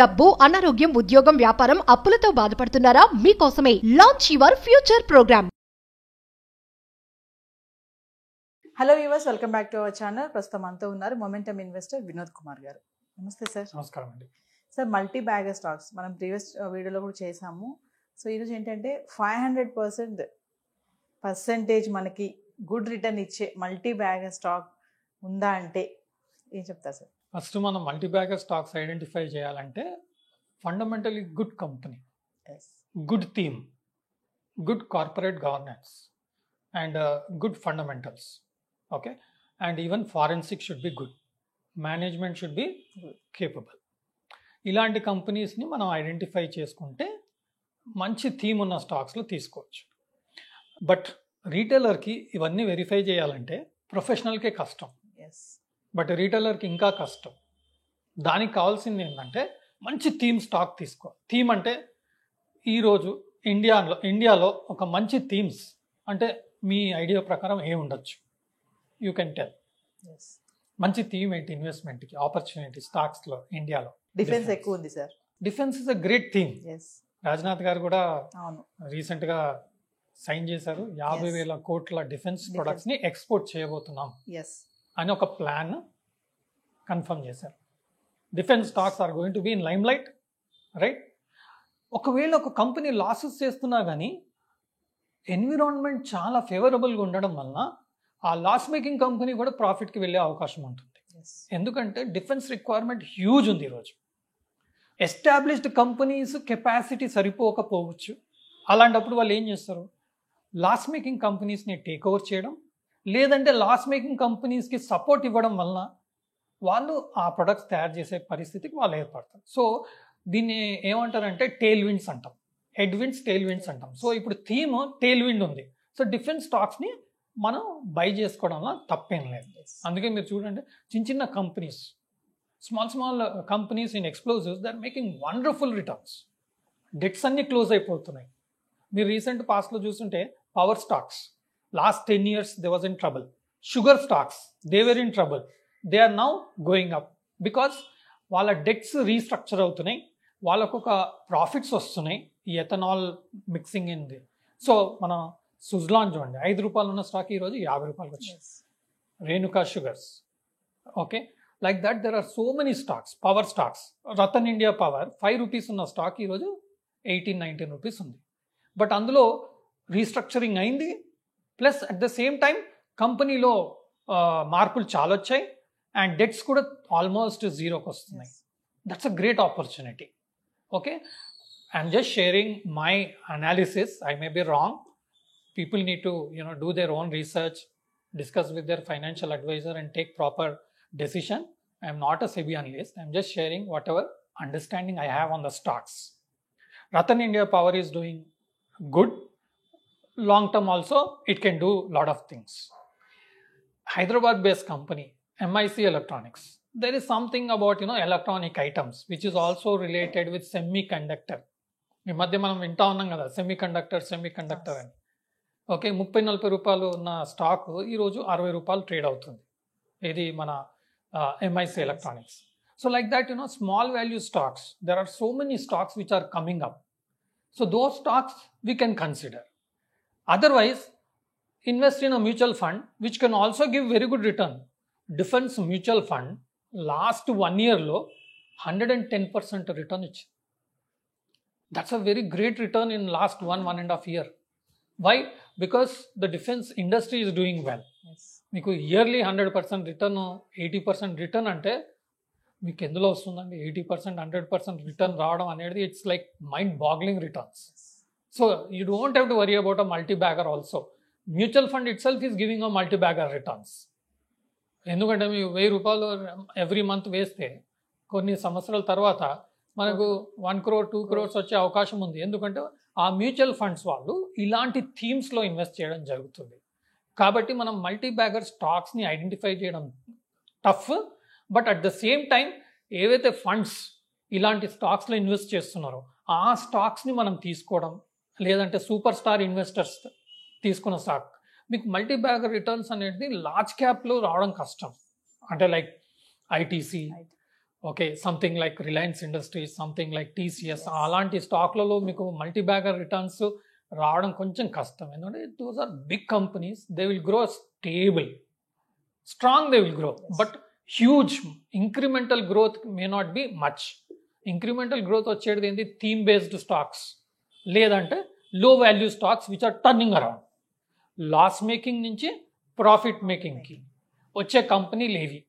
డబ్బు, అనారోగ్యం, ఉద్యోగం, వ్యాపారం, అప్పులతో బాధపడుతున్నారా? మీకోసమే launch your future program. Hello viewers, welcome back to our channel. ప్రస్తుతం మనతో ఉన్నారు మొమెంటమ్ ఇన్వెస్టర్ వినోద్ కుమార్ గారు. నమస్తే సార్. నమస్కారం అండి. సార్, మల్టీ బ్యాగర్ స్టాక్స్ మనం ప్రీవియస్ వీడియోలో కూడా చేసాము. సో ఈరోజు ఏంటంటే 500% మనకి గుడ్ రిటర్న్ ఇచ్చే మల్టీ బ్యాగర్ స్టాక్ ఉందా అంటే ఏం చెప్తారు సార్? ఫస్ట్ మనం మల్టీ బ్యాగర్ స్టాక్స్ ఐడెంటిఫై చేయాలంటే fundamentally good company, good theme, good corporate governance and good fundamentals. Okay, and even forensic should be good, management should be capable. ఇలాంటి కంపెనీస్ని మనం identify చేసుకుంటే మంచి థీమ్ ఉన్న స్టాక్స్లో తీసుకోవచ్చు. బట్ రీటైలర్కి ఇవన్నీ వెరిఫై చేయాలంటే ప్రొఫెషనల్కే కష్టం, బట్ రీటైలర్కి ఇంకా కష్టం. దానికి కావాల్సింది ఏంటంటే మంచి థీమ్ స్టాక్ తీసుకో. థీమ్ అంటే ఈరోజు ఇండియాలో ఒక మంచి థీమ్స్ అంటే మీ ఐడియా ప్రకారం ఏమి ఉండొచ్చు? You can tell. మంచి థీమ్ ఏంటి ఇన్వెస్ట్మెంట్కి, ఆపర్చునిటీ స్టాక్స్లో ఇండియాలో? డిఫెన్స్ ఎక్కువ ఉంది sir. Defence is a great theme. Rajnath గారు కూడా రీసెంట్గా సైన్ చేశారు. 50,000 కోట్ల డిఫెన్స్ ప్రొడక్ట్స్ని ఎక్స్పోర్ట్ చేయబోతున్నాం అని ఒక ప్లాన్ కన్ఫర్మ్ చేశారు. Defence stocks are going to be in limelight, right? ఒకవేళ ఒక కంపెనీ లాసెస్ చేస్తున్నా కానీ ఎన్విరాన్మెంట్ చాలా ఫేవరబుల్గా ఉండడం వలన ఆ లాస్ మేకింగ్ కంపెనీ కూడా ప్రాఫిట్కి వెళ్ళే అవకాశం ఉంటుంది. ఎందుకంటే డిఫెన్స్ రిక్వైర్మెంట్ హ్యూజ్ ఉంది ఈరోజు. ఎస్టాబ్లిష్డ్ కంపెనీస్ కెపాసిటీ సరిపోకపోవచ్చు. అలాంటప్పుడు వాళ్ళు ఏం చేస్తారు? లాస్ మేకింగ్ కంపెనీస్ని టేక్ ఓవర్ చేయడం, లేదంటే లాస్ మేకింగ్ కంపెనీస్కి సపోర్ట్ ఇవ్వడం వలన వాళ్ళు ఆ ప్రొడక్ట్స్ తయారు చేసే పరిస్థితికి వాళ్ళు ఏర్పడతారు. సో దీన్ని ఏమంటారంటే టేల్ విండ్స్ అంటాం, హెడ్ విండ్స్, టేల్ విండ్స్ అంటాం. సో ఇప్పుడు థీమ్ టేల్ విండ్ ఉంది. సో డిఫెన్స్ స్టాక్స్ని మనం బై చేసుకోవడంలో తప్పేం లేదు. అందుకే మీరు చూడండి, చిన్న చిన్న companies, small companies in explosives, they are making wonderful returns. Debts అన్నీ క్లోజ్ అయిపోతున్నాయి. మీరు రీసెంట్ పాస్ట్లో చూస్తుంటే power stocks last 10 years they was in trouble. Sugar stocks, they were in trouble. They are now going up because వాళ్ళ debts restructure అవుతున్నాయి, వాళ్ళకు ఒక profits వస్తున్నాయి ఈ ఎథనాల్ మిక్సింగ్ ఇంది. సో మన సుజ్లాన్ చూడండి, 5 రూపాయలు ఉన్న స్టాక్ ఈరోజు 50 రూపాయలకి వచ్చింది. Renuka Sugars, okay, like that there are so many stocks. Power stocks, Rattan India Power 5 rupees ఉన్న స్టాక్ ఈరోజు 18-19 రూపీస్ ఉంది. బట్ అందులో రీస్ట్రక్చరింగ్ అయింది, plus at the same time కంపెనీలో మార్పులు చాలా వచ్చాయి అండ్ డెట్స్ కూడా ఆల్మోస్ట్ జీరోకి వస్తున్నాయి. That's a great opportunity. Okay, I'm just sharing my analysis. I may be wrong. People need to do their own research, discuss with their financial advisor and take proper decision. I am not a SEBI analyst. I am just sharing whatever understanding I have on the stocks. Ratan India Power is doing good. Long term also, it can do lot of things. Hyderabad based company, MIC Electronics. There is something about electronic items which is also related with semiconductor. ఈ మధ్య మనం వింటా ఉన్నాం కదా, semiconductor అని. Okay, 30-40 రూపాయలు ఉన్న stock ఈరోజు 60 రూపాయలు ట్రేడ్ అవుతుంది. ఇది మన MIC Electronics. So like that, small value stocks, there are so many stocks which are coming up. So those stocks we can consider. Otherwise, invest in a mutual fund which can also give very good return. Defense mutual fund last 1 year లో 110% return ఇచ్చింది. That's a very great return in last 1.5 year. Why? Because the defense industry is doing well. మీకు yearly 100% return, 80% return అంటే మీకు ఎందులో వస్తుందండి? 80%, 100% return రావడం అనేది it's like mind boggling returns. So you don't have to worry about a multi bagger also. Mutual fund it self is giving a multi bagger returns. ఎందుకంటే మీరు 1000 రూపాయలు ఎవ్రీ మంత్ వేస్తే కొన్ని సంవత్సరాల తర్వాత మనకు 1 crore 2 crores వచ్చే అవకాశం ఉంది. ఎందుకంటే ఆ మ్యూచువల్ ఫండ్స్ వాళ్ళు ఇలాంటి థీమ్స్లో ఇన్వెస్ట్ చేయడం జరుగుతుంది. కాబట్టి మనం మల్టీ బ్యాగర్ స్టాక్స్ని ఐడెంటిఫై చేయడం tough. But at the same time ఏవైతే ఫండ్స్ ఇలాంటి స్టాక్స్లో ఇన్వెస్ట్ చేస్తున్నారో ఆ స్టాక్స్ని మనం తీసుకోవడం, లేదంటే సూపర్ స్టార్ ఇన్వెస్టర్స్ తీసుకున్న స్టాక్, మీకు మల్టీ బ్యాగర్ రిటర్న్స్ అనేది లార్జ్ క్యాప్లో రావడం కష్టం. అంటే like ITC, okay, something like Reliance industries, something like TCS, అలాంటి స్టాక్లలో మీకు మల్టీ బ్యాగర్ రిటర్న్స్ రావడం కొంచెం కష్టం. ఎందుకంటే those are big companies, they will grow stable, strong they will grow, but huge incremental growth may not be much. Incremental growth వచ్చేది ఏంటి? Theme based stocks, లేదంటే low value stocks which are turning around. Loss making నుంచి profit మేకింగ్కి వచ్చే కంపెనీలు ఏవి,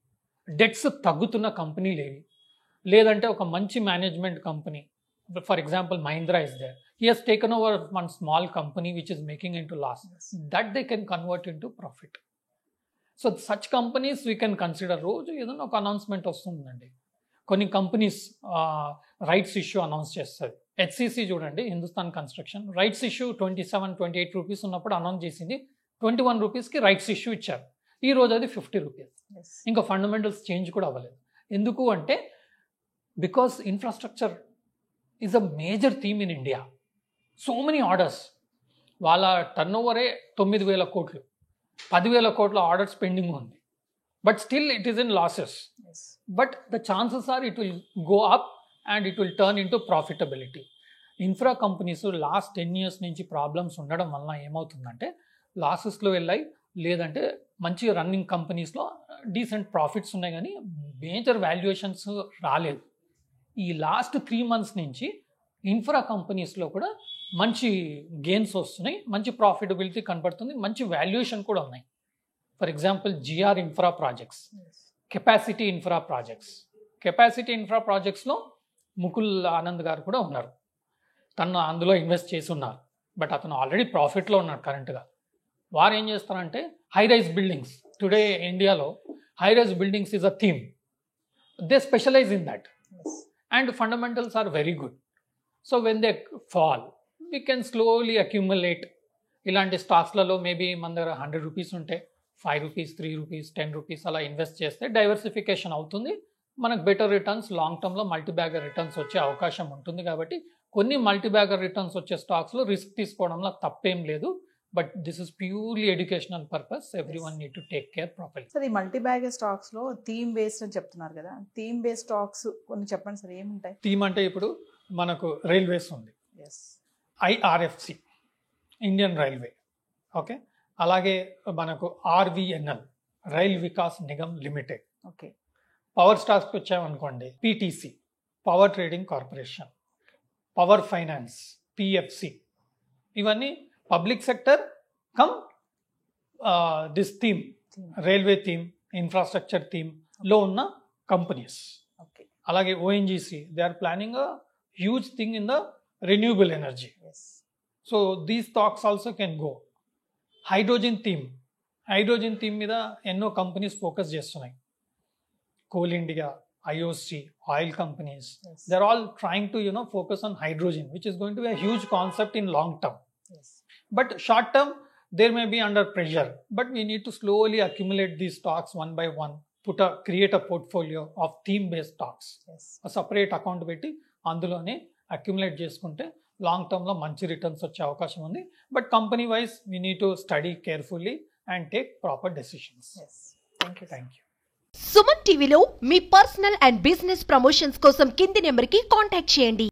debts తగ్గుతున్న కంపెనీలు ఏవి, లేదంటే ఒక మంచి management company, for example Mahindra is there, he has taken over one small company which is making into loss, that they can convert into profit. So such companies we can consider. రోజు ఏదైనా ఒక announcement వస్తుందండి, కొన్ని companies rights issue announce చేస్తుంది. HCC చూడండి, Hindustan construction, rights issue 27-28 rupees ఉన్నప్పుడు announce చేసింది, 21 రూపీస్కి రైట్స్ ఇష్యూ ఇచ్చారు. ఈ రోజు అది 50 రూపీస్. ఇంకా ఫండమెంటల్స్ చేంజ్ కూడా అవ్వలేదు. ఎందుకు అంటే because infrastructure is a major theme in India. So many orders, వాళ్ళ టర్న్ ఓవరే 9,000 కోట్లు, 10,000 కోట్ల ఆర్డర్స్ పెండింగ్ ఉంది, but still it is in losses. But the chances are it will go up and it will turn into profitability. Infra companies last 10 years నుంచి problems ఉండడం వలన ఏమవుతుందంటే లాసెస్లో వెళ్ళాయి, లేదంటే మంచి రన్నింగ్ కంపెనీస్లో డీసెంట్ ప్రాఫిట్స్ ఉన్నాయి, కానీ మేజర్ వాల్యుయేషన్స్ రాలేదు. ఈ లాస్ట్ 3 months నుంచి ఇన్ఫ్రా కంపెనీస్లో కూడా మంచి గెయిన్స్ వస్తున్నాయి, మంచి ప్రాఫిటబిలిటీ కనబడుతుంది, మంచి వాల్యుయేషన్ కూడా ఉన్నాయి. For example GR infra projects, capacity infra projects. Capacity infra ప్రాజెక్ట్స్లో ముకుల్ ఆనంద్ గారు కూడా ఉన్నారు, తను అందులో ఇన్వెస్ట్ చేసి ఉన్నారు, బట్ అతను ఆల్రెడీ ప్రాఫిట్లో ఉన్నాడు కరెంట్గా. వారు ఏం చేస్తారంటే హై రైజ్ బిల్డింగ్స్, టుడే ఇండియాలో high rise buildings is a theme, they specialize in that and fundamentals are very good. So when they fall we can slowly accumulate. ఇలాంటి స్టాక్స్లలో మేబీ మన దగ్గర 100 రూపీస్ ఉంటే 5 రూపీస్, 3 రూపీస్, 10 రూపీస్ అలా invest చేస్తే diversification అవుతుంది, మనకు బెటర్ రిటర్న్స్, లాంగ్ టర్మ్లో మల్టీ బ్యాగర్ రిటర్న్స్ వచ్చే అవకాశం ఉంటుంది. కాబట్టి కొన్ని మల్టీ బ్యాగర్ రిటర్న్స్ వచ్చే స్టాక్స్లో రిస్క్ తీసుకోవడంలో తప్పేం లేదు, but this is purely educational purpose. Every one need to take care properly. Sir, ఈ మల్టీ బ్యాగర్ స్టాక్స్లో థీమ్ బేస్డ్ అని చెప్తున్నారు కదా, థీమ్ బేస్డ్ స్టాక్స్ కొన్ని చెప్పండి సార్, ఏముంటాయి? థీమ్ అంటే ఇప్పుడు మనకు రైల్వేస్ ఉంది, ఐఆర్ఎఫ్సి, ఇండియన్ రైల్వే, ఓకే, అలాగే మనకు RVNL, rail Vikas Nigam limited, okay. Power స్టాక్స్కి వచ్చామనుకోండి, PTC, power trading corporation, power finance, PFC, ఇవన్నీ public sector come this theme, railway theme, infrastructure థీమ్లో ఉన్న కంపెనీస్. అలాగే ONGC, they are planning a huge thing in the renewable energy. So these stocks also can go. Hydrogen theme మీద ఎన్నో companies focus చేస్తున్నాయి. Coal India, IOC, oil companies, they are all trying to focus on hydrogen, which is going to be a huge concept in long term. But short term there may be under pressure, but we need to slowly accumulate these stocks one by one, create a portfolio of theme based stocks. A separate account పెట్టి అందులోనే accumulate చేసుకుంటే long టర్మ్లో మంచి returns వచ్చే అవకాశం ఉంది. But company wise we need to study carefully and take proper decisions. Thank you. Suman టీవీలో మీ personal and business promotions కోసం కింది నెంబర్కి కాంటాక్ట్ చేయండి.